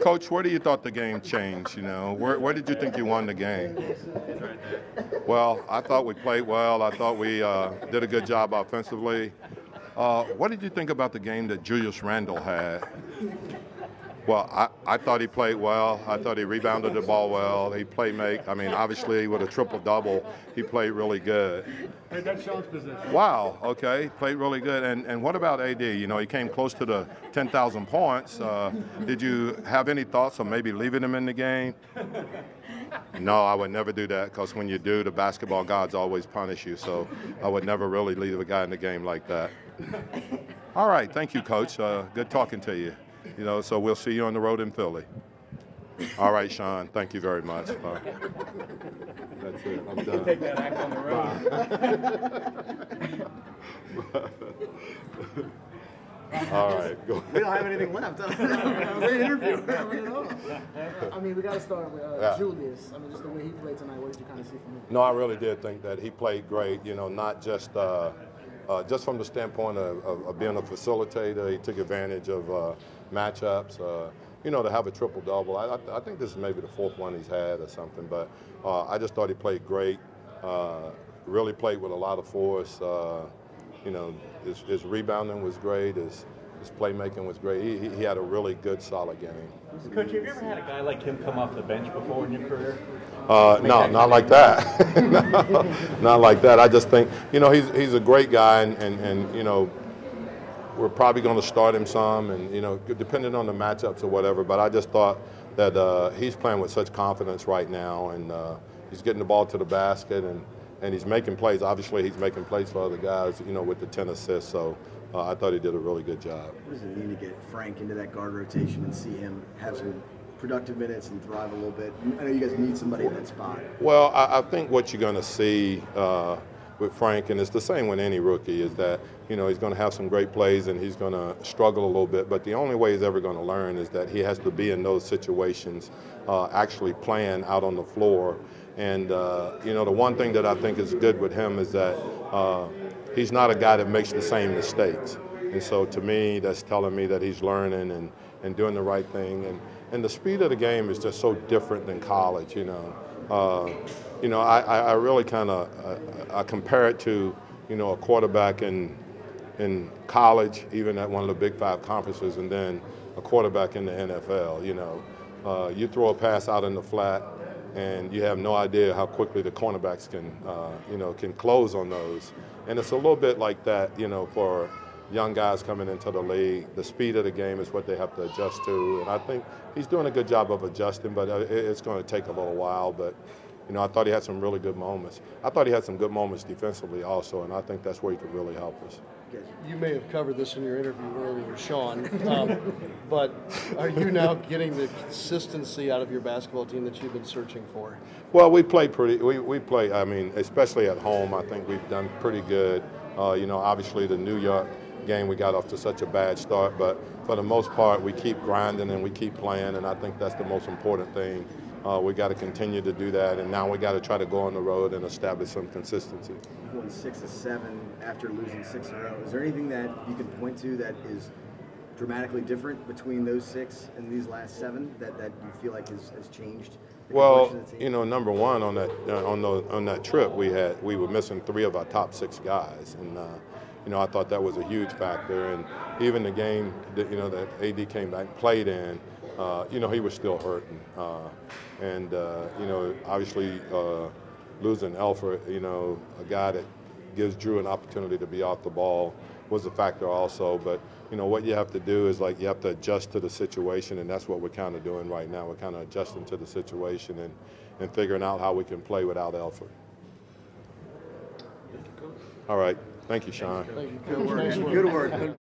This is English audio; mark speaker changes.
Speaker 1: Coach, where do you thought the game changed? You know, where did you think you won the game? Well, I thought we played well. I thought we did a good job offensively. What did you think about the game that Julius Randle had? Well, I thought he played well. I thought he rebounded the ball well. He I mean, obviously with a triple-double, he played really good.
Speaker 2: Hey, that's Sean's position.
Speaker 1: Wow, okay, played really good. And what about AD? You know, he came close to the 10,000 points. Did you have any thoughts of maybe leaving him in the game? No, I would never do that, because when you do, the basketball gods always punish you. So I would never really leave a guy in the game like that. All right, thank you, Coach. Good talking to you. You know, so we'll see you on the road in Philly. All right, Sean. Thank you very much. That's it. I'm done.
Speaker 2: Take that act on the road.
Speaker 1: All right. Go
Speaker 3: We don't have anything left. That was an interview. I mean, we got to start with Julius. I mean, just the way he played tonight. What did you kind of see from him?
Speaker 1: No, I really did think that he played great. You know, not just from the standpoint of being a facilitator. He took advantage of matchups. You know, to have a triple-double. I think this is maybe the fourth one he's had or something. But I just thought he played great. Really played with a lot of force. You know, his rebounding was great. His playmaking was great. He had a really good, solid game.
Speaker 4: Coach, have you ever had a guy like him come off the bench before in your career?
Speaker 1: No, not like that. No, not like that. I just think, you know, he's a great guy, and you know, we're probably going to start him some, and you know, depending on the matchups or whatever. But I just thought that he's playing with such confidence right now, and he's getting the ball to the basket, and he's making plays. Obviously, he's making plays for other guys, you know, with the 10 assists. So I thought he did a really good job.
Speaker 3: What does it mean to get Frank into that guard rotation and see him have some productive minutes and thrive a little bit? I know you guys need somebody in that spot.
Speaker 1: Well, I think what you're going to see with Frank, and it's the same with any rookie, is that, you know, he's going to have some great plays and he's going to struggle a little bit, but the only way he's ever going to learn is that he has to be in those situations, actually playing out on the floor. And, you know, the one thing that I think is good with him is that he's not a guy that makes the same mistakes. And so to me, that's telling me that he's learning and doing the right thing. And the speed of the game is just so different than college, you know. I really kind of I compare it to, you know, a quarterback in college, even at one of the Big Five conferences, and then a quarterback in the NFL. You know, you throw a pass out in the flat, and you have no idea how quickly the cornerbacks can close on those. And it's a little bit like that, you know, for young guys coming into the league. The speed of the game is what they have to adjust to, and I think he's doing a good job of adjusting, but it's going to take a little while. But you know, I thought he had some really good moments. I thought he had some good moments defensively also, and I think that's where he could really help us.
Speaker 5: You may have covered this in your interview earlier with Sean, but are you now getting the consistency out of your basketball team that you've been searching for?
Speaker 1: Well, we play I mean, especially at home, I think we've done pretty good. You know, obviously the New York game, we got off to such a bad start, but for the most part, we keep grinding and we keep playing, and I think that's the most important thing. We got to continue to do that, and now we got to try to go on the road and establish some consistency.
Speaker 3: You've won 6 of 7 after losing 6 in a row. Is there anything that you can point to that is dramatically different between those 6 and these last 7 that you feel like has changed?
Speaker 1: Well, you know, number one, on that trip we were missing 3 of our top 6 guys, and you know, I thought that was a huge factor. And even the game that, you know, that AD came back and played in, you know, he was still hurting. You know, obviously losing Elford, you know, a guy that gives Drew an opportunity to be off the ball, was a factor also. But, you know, what you have to do is, like, you have to adjust to the situation, and that's what we're kind of doing right now. We're kind of adjusting to the situation and figuring out how we can play without Elford. All right. Thank you, Sean.
Speaker 5: Thank you,
Speaker 3: Good
Speaker 5: Coach.
Speaker 3: work.
Speaker 5: Nice work.
Speaker 3: Good work.